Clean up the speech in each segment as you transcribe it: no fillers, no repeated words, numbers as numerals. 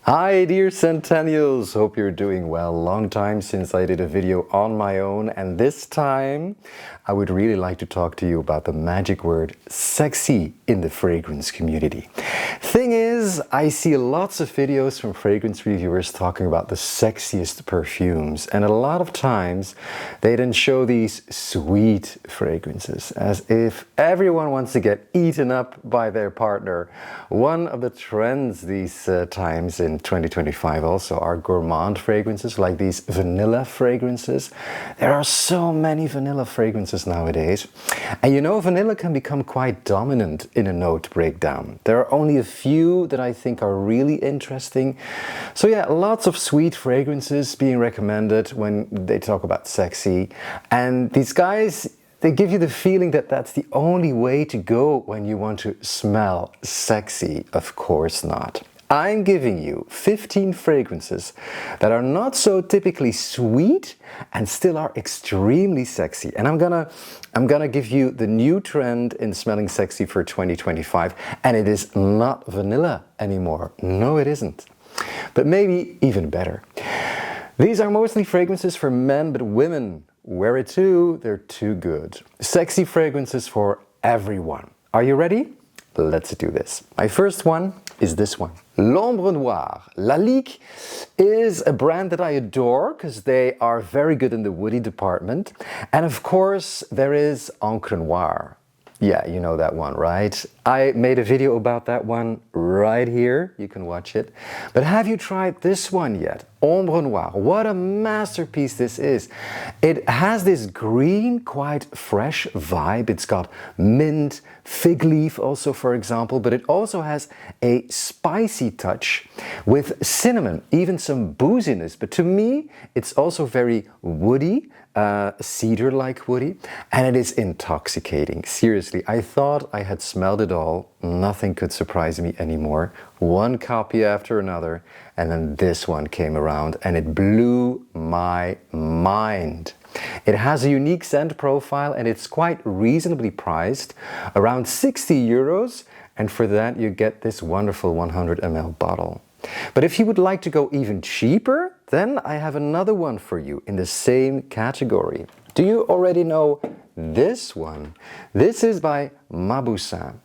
Hi dear Centennials, hope you're doing well. Long time since I did a video on my own, and this time I would really like to talk to you about the magic word sexy in the fragrance community. Thing is, I see lots of videos from fragrance reviewers talking about the sexiest perfumes, and a lot of times they then show these sweet fragrances as if everyone wants to get eaten up by their partner. One of the trends these times in 2025 also are gourmand fragrances, like these vanilla fragrances. There are so many vanilla fragrances nowadays, and you know, vanilla can become quite dominant in a note breakdown. There are only a few that I think are really interesting. So yeah, lots of sweet fragrances being recommended when they talk about sexy, and these guys, they give you the feeling that that's the only way to go when you want to smell sexy. Of course not. I'm giving you 15 fragrances that are not so typically sweet and still are extremely sexy. And I'm gonna give you the new trend in smelling sexy for 2025, and it is not vanilla anymore. No, it isn't. But maybe even better. These are mostly fragrances for men, but women wear it too. They're too good. Sexy fragrances for everyone. Are you ready? Let's do this. My first one is this one. L'Ombre Noire. Lalique is a brand that I adore because they are very good in the woody department. And of course, there is Encre Noire. Yeah, you know that one, right? I made a video about that one right here. You can watch it. But have you tried this one yet? Ombre Noire. What a masterpiece this is. It has this green, quite fresh vibe. It's got mint, fig leaf also, for example, but it also has a spicy touch with cinnamon, even some booziness. But to me, it's also very woody, cedar-like woody, and it is intoxicating. Seriously, I thought I had smelled it all. Nothing could surprise me anymore. One copy after another, and then this one came around and it blew my mind. It has a unique scent profile and it's quite reasonably priced, around 60 euros, and for that you get this wonderful 100 ml bottle. But if you would like to go even cheaper, then I have another one for you in the same category. Do you already know this one? This is by Maboussin.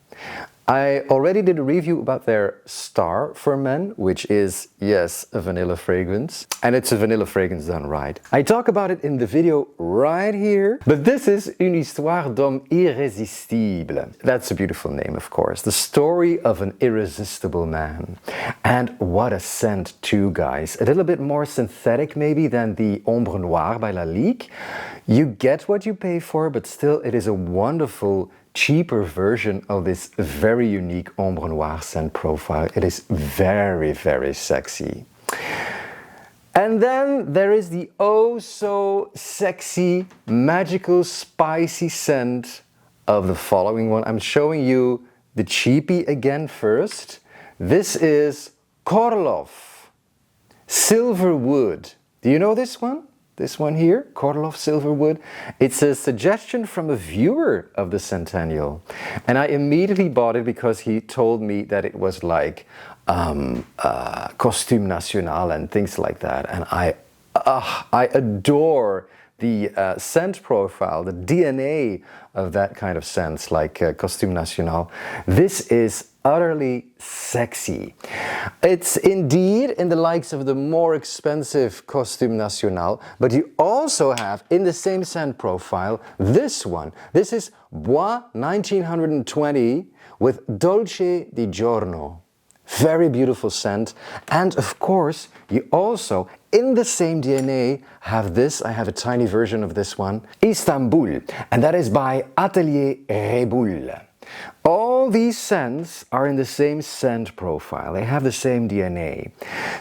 I already did a review about their Star for Men, which is, yes, a vanilla fragrance. And it's a vanilla fragrance done right. I talk about it in the video right here. But this is Une histoire d'homme irresistible. That's a beautiful name, of course. The story of an irresistible man. And what a scent too, guys. A little bit more synthetic maybe than the Ombre Noire by Lalique. You get what you pay for, but still it is a wonderful, cheaper version of this very unique Ombre Noire scent profile. It is very, very sexy. And then there is the oh so sexy, magical, spicy scent of the following one. I'm showing you the cheapie again first. This is Korloff, Silver Wood. Do you know this one? This one here, Korloff Silverwood. It's a suggestion from a viewer of the Centennial. And I immediately bought it because he told me that it was like costume national and things like that. And I adore the scent profile, the DNA of that kind of scents, like costume national. This is utterly sexy. It's indeed in the likes of the more expensive costume national, but you also have in the same scent profile this one. This is Bois 1920 with Dolce di Giorno. Very beautiful scent. And of course, you also, in the same DNA, have this. I have a tiny version of this one, Istanbul, and that is by Atelier Reboul. All these scents are in the same scent profile. They have the same DNA.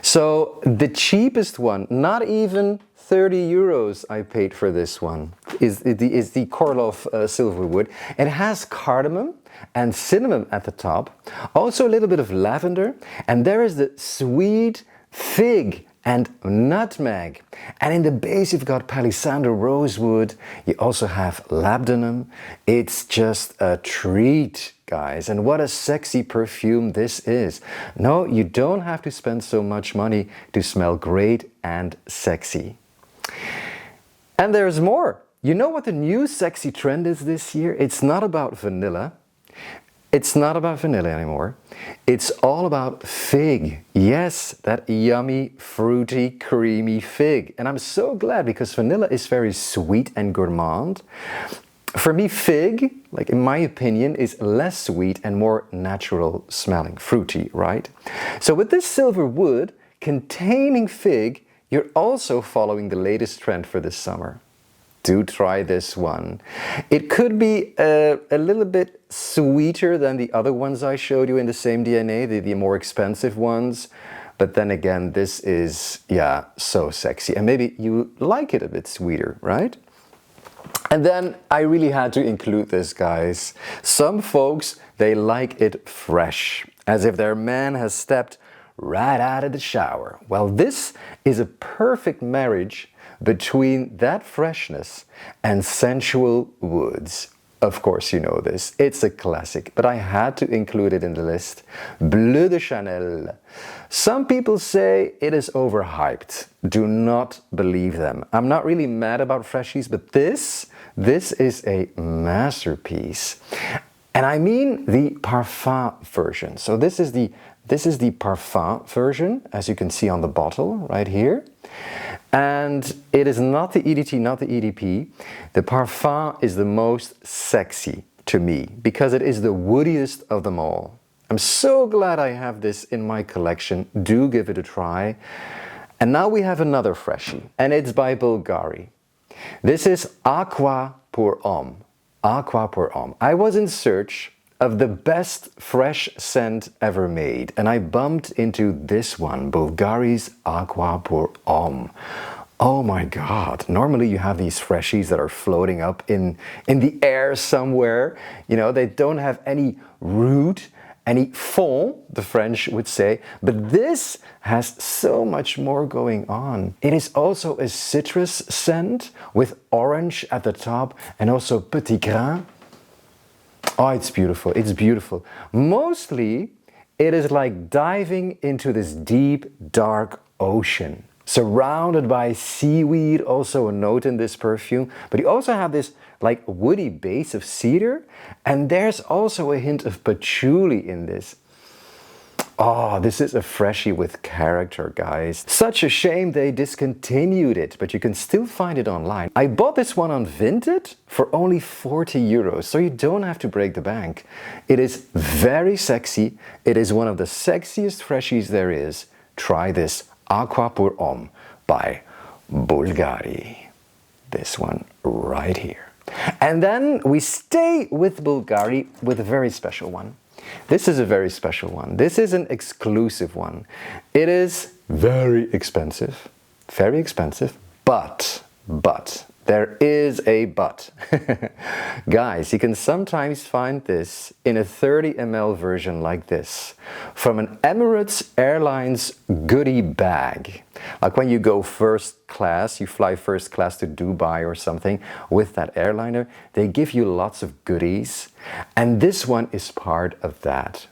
So the cheapest one, not even 30 euros I paid for this one, is the Korloff Silverwood. It has cardamom and cinnamon at the top, also a little bit of lavender, and there is the sweet fig and nutmeg. And in the base you've got palisandro rosewood. You also have labdanum. It's just a treat, guys. And what a sexy perfume this is. No, you don't have to spend so much money to smell great and sexy. And there's more. You know what the new sexy trend is this year? It's not about vanilla. It's not about vanilla anymore. It's all about fig. Yes, that yummy, fruity, creamy fig. And I'm so glad because vanilla is very sweet and gourmand. For me, fig, like in my opinion, is less sweet and more natural smelling, fruity, right? So with this silver wood containing fig, you're also following the latest trend for this summer. Do try this one. It could be a little bit sweeter than the other ones I showed you in the same DNA, the more expensive ones. But then again, this is, yeah, so sexy. And maybe you like it a bit sweeter, right? And then I really had to include this, guys. Some folks, they like it fresh, as if their man has stepped right out of the shower. Well, this is a perfect marriage between that freshness and sensual woods. Of course you know this, it's a classic, but I had to include it in the list. Bleu de Chanel. Some people say it is overhyped. Do not believe them. I'm not really mad about freshies, but this is a masterpiece. And I mean the parfum version. So this is the parfum version, as you can see on the bottle right here. And it is not the EDT, not the EDP. The parfum is the most sexy to me because it is the woodiest of them all. I'm so glad I have this in my collection. Do give it a try. And now we have another freshie, and it's by Bvlgari. This is Aqva pour homme. Aqva pour homme. I was in search of the best fresh scent ever made, and I bumped into this one, Bvlgari's Aqva pour homme. Oh my God, normally you have these freshies that are floating up in the air somewhere. You know, they don't have any root, any fond, the French would say, but this has so much more going on. It is also a citrus scent with orange at the top and also petit grain. Oh, it's beautiful, it's beautiful. Mostly, it is like diving into this deep, dark ocean. Surrounded by seaweed, also a note in this perfume. But you also have this like woody base of cedar. And there's also a hint of patchouli in this. Oh, this is a freshie with character, guys. Such a shame they discontinued it, but you can still find it online. I bought this one on Vinted for only 40 euros, so you don't have to break the bank. It is very sexy. It is one of the sexiest freshies there is. Try this Aqva pour homme by Bvlgari. This one right here. And then we stay with Bvlgari with a very special one. This is a very special one. This is an exclusive one. It is very expensive, but there is a but. Guys, you can sometimes find this in a 30 ml version like this from an Emirates Airlines goodie bag. Like when you go first class, you fly first class to Dubai or something with that airliner, they give you lots of goodies. And this one is part of that.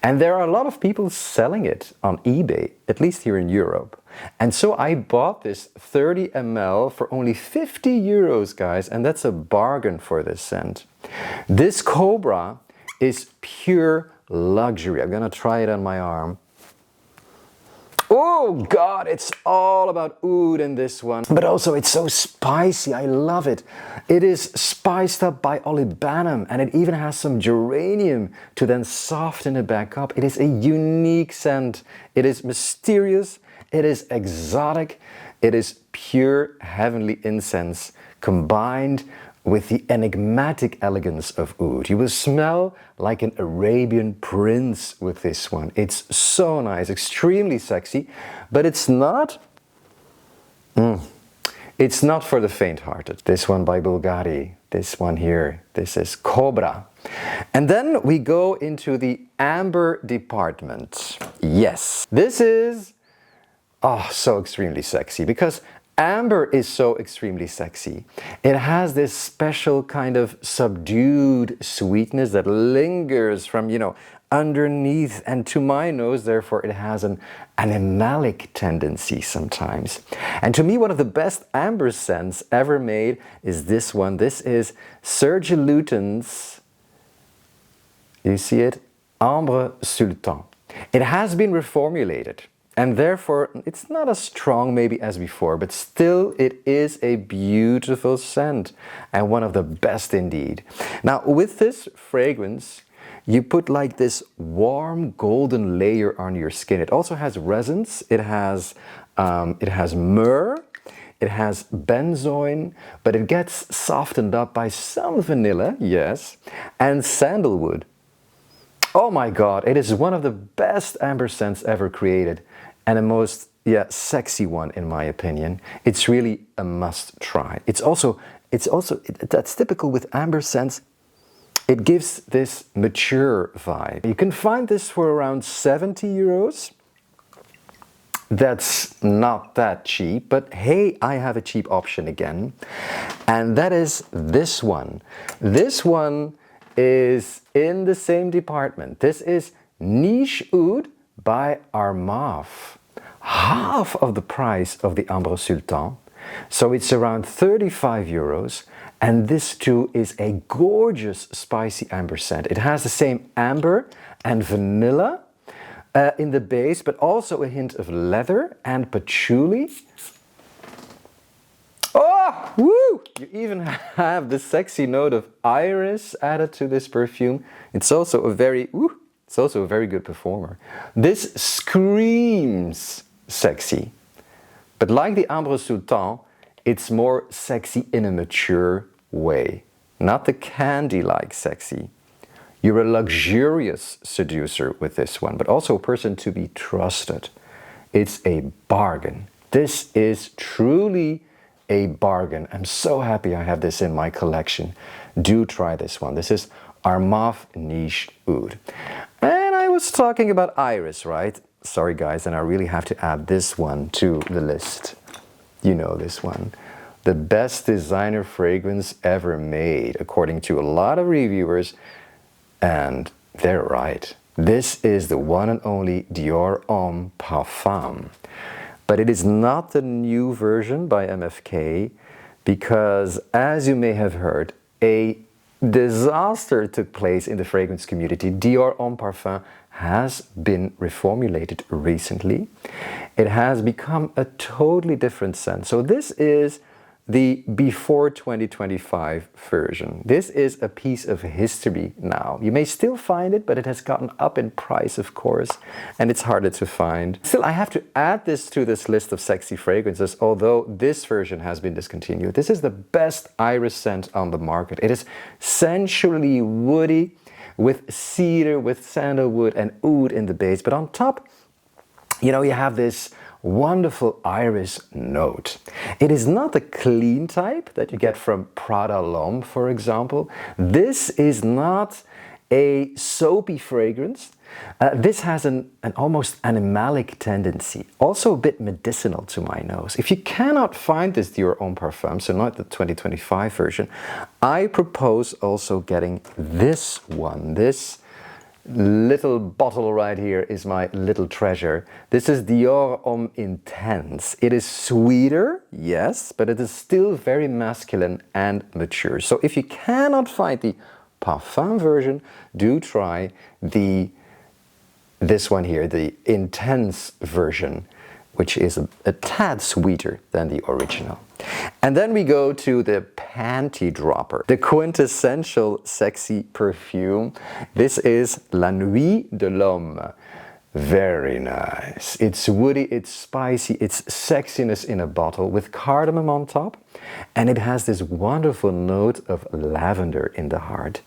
And there are a lot of people selling it on eBay, at least here in Europe. And so I bought this 30 ml for only 50 euros, guys, and that's a bargain for this scent. This kobraa is pure luxury. I'm gonna try it on my arm. Oh God, it's all about oud in this one. But also it's so spicy, I love it. It is spiced up by olibanum and it even has some geranium to then soften it back up. It is a unique scent. It is mysterious, it is exotic, it is pure heavenly incense combined with the enigmatic elegance of oud. You will smell like an Arabian prince with this one. It's so nice, extremely sexy, but it's not it's not for the faint-hearted. This one by Bvlgari, this one here, this is kobraa. And then we go into the amber department. Yes, this is Oh, so extremely sexy, because amber is so extremely sexy. It has this special kind of subdued sweetness that lingers from, underneath and to my nose. Therefore, it has an animalic tendency sometimes. And to me, one of the best amber scents ever made is this one. This is Serge Lutens. You see it? Ambre Sultan. It has been reformulated, and therefore it's not as strong maybe as before, but still it is a beautiful scent and one of the best indeed. Now with this fragrance, you put like this warm golden layer on your skin. It also has resins, it has myrrh, it has benzoin, but it gets softened up by some vanilla, yes, and sandalwood. Oh my God, it is one of the best amber scents ever created, and the most sexy one in my opinion. It's really a must try. It's also that's typical with amber scents. It gives this mature vibe. You can find this for around 70 euros. That's not that cheap, but hey, I have a cheap option again, and that is this one. This one is in the same department. This is Niche Oud by Armaf. Half of the price of the Ambre Sultan. So it's around 35 euros. And this too is a gorgeous spicy amber scent. It has the same amber and vanilla in the base, but also a hint of leather and patchouli. Oh, woo! You even have the sexy note of iris added to this perfume. It's also a very good performer. This screams sexy. But like the Ambre Sultan, it's more sexy in a mature way. Not the candy-like sexy. You're a luxurious seducer with this one, but also a person to be trusted. It's a bargain. This is truly a bargain. I'm so happy I have this in my collection. Do try this one. This is Armaf Niche Oud. And I was talking about iris, right? Sorry guys, and I really have to add this one to the list. You know this one. The best designer fragrance ever made, according to a lot of reviewers, and they're right. This is the one and only Dior Homme Parfum. But it is not the new version by MFK, because as you may have heard, a disaster took place in the fragrance community. Dior Homme Parfum has been reformulated recently. It has become a totally different scent. So this is the before 2025 version. This is a piece of history now. You may still find it, but it has gotten up in price, of course, and it's harder to find. Still, I have to add this to this list of sexy fragrances, although this version has been discontinued. This is the best iris scent on the market. It is sensually woody, with cedar, with sandalwood and oud in the base, but on top, you have this wonderful iris note. It is not the clean type that you get from Prada L'Homme, for example. This is not a soapy fragrance. This has an almost animalic tendency, also a bit medicinal to my nose. If you cannot find this Dior Homme Parfum, so not the 2025 version, I propose also getting this one. This little bottle right here is my little treasure. This is Dior Homme Intense. It is sweeter, yes, but it is still very masculine and mature. So if you cannot find the parfum version, do try this one here, the Intense version, which is a tad sweeter than the original. And then we go to the panty dropper, the quintessential sexy perfume. This is La Nuit de l'Homme. Very nice. It's woody, it's spicy, it's sexiness in a bottle with cardamom on top. And it has this wonderful note of lavender in the heart.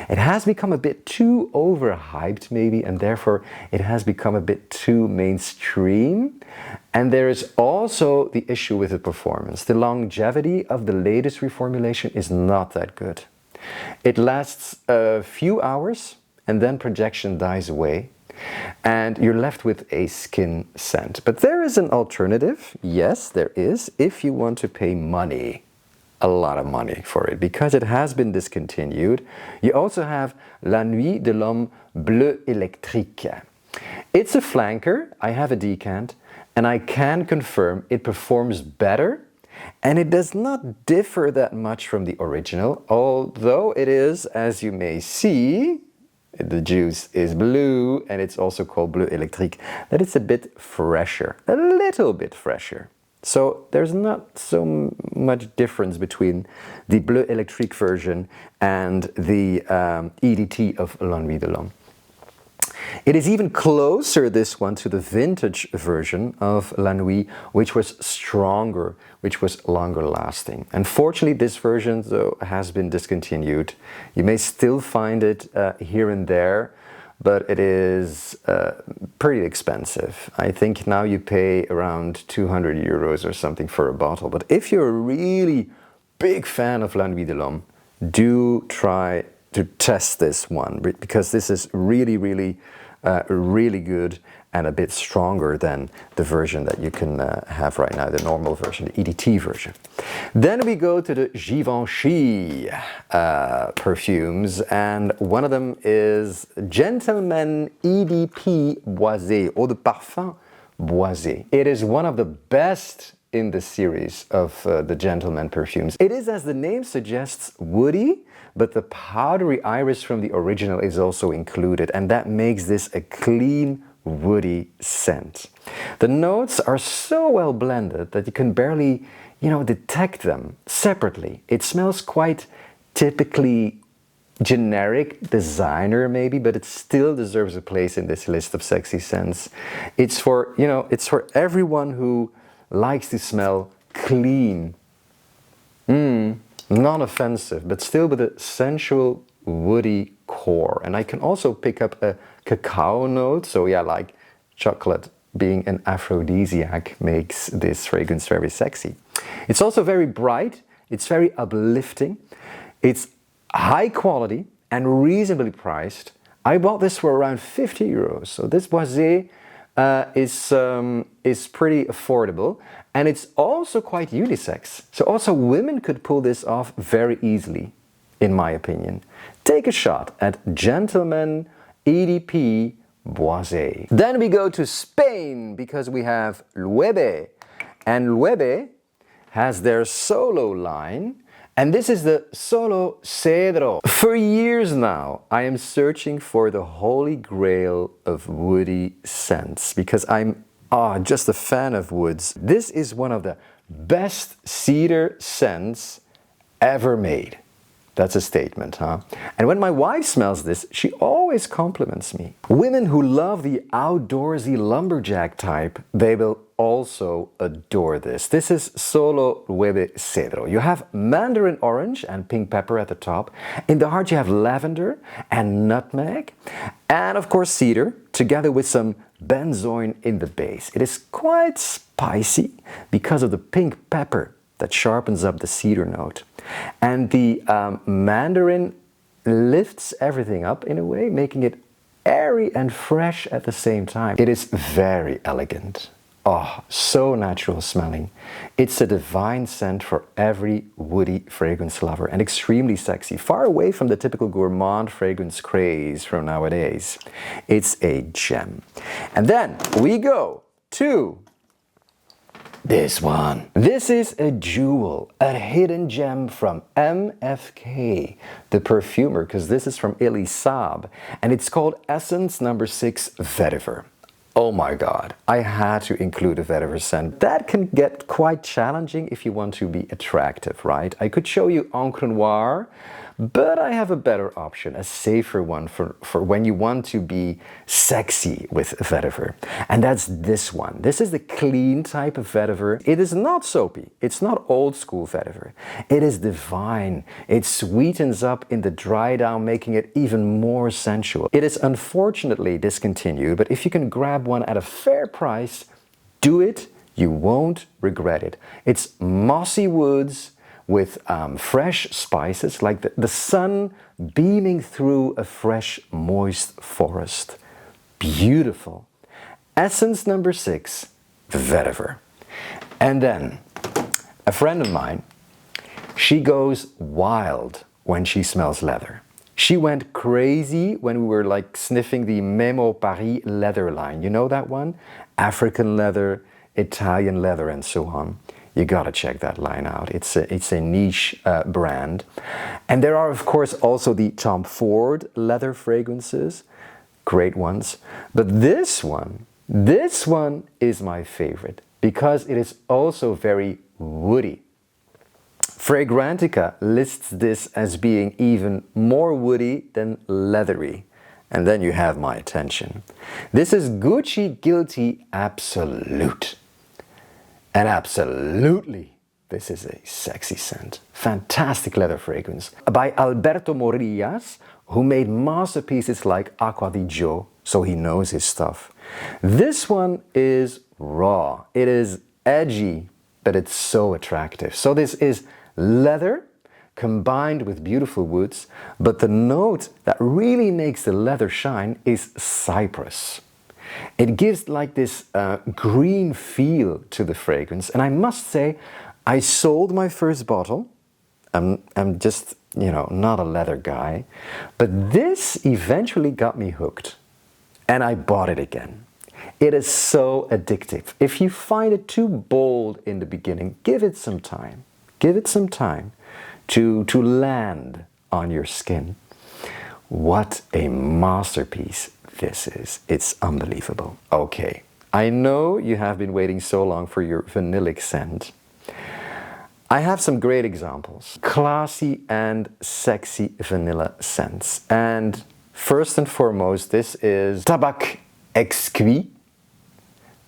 It has become a bit too overhyped maybe, and therefore it has become a bit too mainstream. And there is also the issue with the performance. The longevity of the latest reformulation is not that good. It lasts a few hours and then projection dies away. and you're left with a skin scent. But there is an alternative, yes there is, if you want to pay money, a lot of money for it, because it has been discontinued. You also have La Nuit de l'Homme Bleu Électrique. It's a flanker, I have a decant, and I can confirm it performs better, and it does not differ that much from the original, although it is, as you may see, the juice is blue, and it's also called Bleu Électrique, that it's a bit fresher, a little bit fresher. So there's not so much difference between the Bleu Électrique version and the EDT of La Nuit de l'Homme. It is even closer, this one, to the vintage version of La Nuit, which was stronger, which was longer lasting. Unfortunately, this version, though, has been discontinued. You may still find it here and there, but it is pretty expensive. I think now you pay around 200 euros or something for a bottle. But if you're a really big fan of La Nuit de l'Homme, do try to test this one, because this is really, really good and a bit stronger than the version that you can have right now, the normal version, the EDT version. Then we go to the Givenchy perfumes, and one of them is Gentleman EDP Boisé, or the Parfum Boisé. It is one of the best in the series of the Gentleman perfumes. It is, as the name suggests, woody, but the powdery iris from the original is also included, and that makes this a clean, woody scent. The notes are so well blended that you can barely, detect them separately. It smells quite typically generic, designer maybe, but it still deserves a place in this list of sexy scents. It's for, it's for everyone who likes to smell clean, non-offensive, but still with a sensual, woody core. And I can also pick up a cacao note, so yeah, like chocolate being an aphrodisiac makes this fragrance very sexy. It's also very bright, it's very uplifting, it's high quality and reasonably priced. I bought this for around 50 euros, so this Boisé is pretty affordable, and it's also quite unisex. So also women could pull this off very easily, in my opinion. Take a shot at Gentleman EDP Boisé. Then we go to Spain, because we have Loewe, and Loewe has their solo line, and this is the Solo Cedro. For years now, I am searching for the holy grail of woody scents, because I'm just a fan of woods. This is one of the best cedar scents ever made. That's a statement, huh? And when my wife smells this, she always compliments me. Women who love the outdoorsy lumberjack type, they will also adore this. This is Solo Loewe Cedro. You have mandarin orange and pink pepper at the top. In the heart you have lavender and nutmeg. And of course cedar, together with some benzoin in the base. It is quite spicy because of the pink pepper that sharpens up the cedar note. And the mandarin lifts everything up in a way, making it airy and fresh at the same time. It is very elegant. Oh, so natural smelling. It's a divine scent for every woody fragrance lover, and extremely sexy, far away from the typical gourmand fragrance craze from nowadays. It's a gem. And then we go to this one. This is a jewel, a hidden gem from MFK, the perfumer, because this is from Elie Saab, and it's called Essence No. 6 Vetiver. Oh my god, I had to include a vetiver scent. That can get quite challenging if you want to be attractive, right? I could show you Ombre Noire, but I have a better option, a safer one for when you want to be sexy with vetiver. And that's this one. This is the clean type of vetiver. It is not soapy. It's not old school vetiver. It is divine. It sweetens up in the dry down, making it even more sensual. It is unfortunately discontinued, but if you can grab one at a fair price, do it. You won't regret it. It's mossy woods with fresh spices, like the sun beaming through a fresh, moist forest. beautiful. Essence number 6, vetiver. And then, a friend of mine, she goes wild when she smells leather. She went crazy when we were like sniffing the Memo Paris leather line. You know that one? African leather, Italian leather, and so on. You gotta check that line out. It's a niche brand. And there are, of course, also the Tom Ford leather fragrances. Great ones. But this one is my favorite because it is also very woody. Fragrantica lists this as being even more woody than leathery. And then you have my attention. This is Gucci Guilty Absolute. And absolutely, this is a sexy scent. Fantastic leather fragrance. By Alberto Morillas, who made masterpieces like Aqva di Gio, so he knows his stuff. This one is raw. It is edgy, but it's so attractive. So this is leather combined with beautiful woods, but the note that really makes the leather shine is cypress. It gives like this green feel to the fragrance, and I must say, I sold my first bottle. I'm just, not a leather guy, but this eventually got me hooked, and I bought it again. It is so addictive. If you find it too bold in the beginning, give it some time. Give it some time to land on your skin. What a masterpiece this is. It's unbelievable. Okay, I know you have been waiting so long for your vanillic scent. I have some great examples. Classy and sexy vanilla scents. And first and foremost, this is Tabac Exquis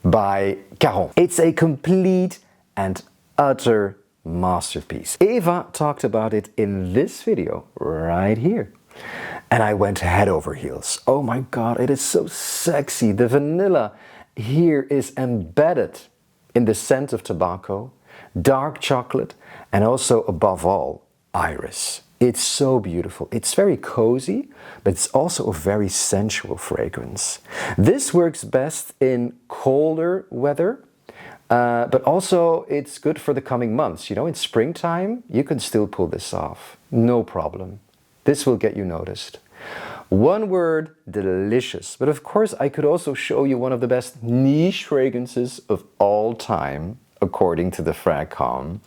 by Caron. It's a complete and utter masterpiece. Eva talked about it in this video right here. And I went head over heels. Oh my God, it is so sexy. The vanilla here is embedded in the scent of tobacco, dark chocolate, and also above all, iris. It's so beautiful. It's very cozy, but it's also a very sensual fragrance. This works best in colder weather, but also it's good for the coming months. In springtime, you can still pull this off. No problem. This will get you noticed. One word, delicious. But of course, I could also show you one of the best niche fragrances of all time, according to the Fragcom.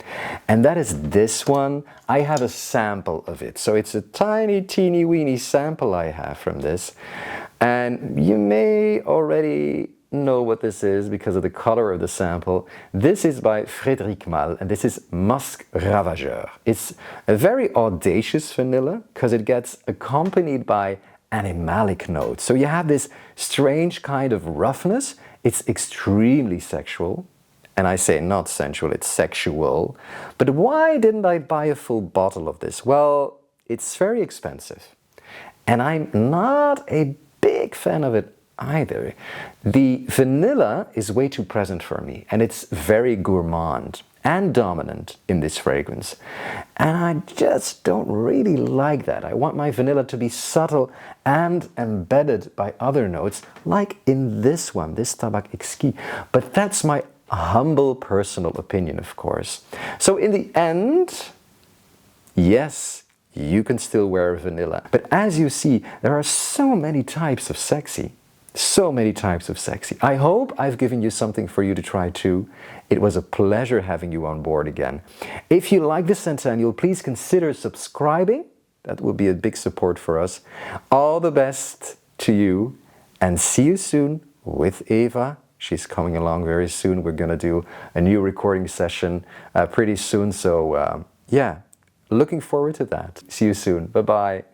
And that is this one. I have a sample of it. So it's a tiny, teeny, weeny sample I have from this. And you may already know what this is because of the color of the sample. This is by Frederic Malle, and this is Masque Ravageur. It's a very audacious vanilla because it gets accompanied by animalic notes. So you have this strange kind of roughness. It's extremely sexual. And I say not sensual, it's sexual. But why didn't I buy a full bottle of this? Well, it's very expensive. And I'm not a big fan of it either. The vanilla is way too present for me, and it's very gourmand and dominant in this fragrance. And I just don't really like that. I want my vanilla to be subtle and embedded by other notes, like in this one, this Tabac Exquis. But that's my humble personal opinion, of course. So in the end, yes, you can still wear vanilla. But as you see, there are so many types of sexy. So many types of sexy. I hope I've given you something for you to try too. It was a pleasure having you on board again. If you like this Centennial, please consider subscribing. That would be a big support for us. All the best to you, and see you soon with Eva. She's coming along very soon. We're gonna do a new recording session pretty soon. So yeah, looking forward to that. See you soon. Bye-bye.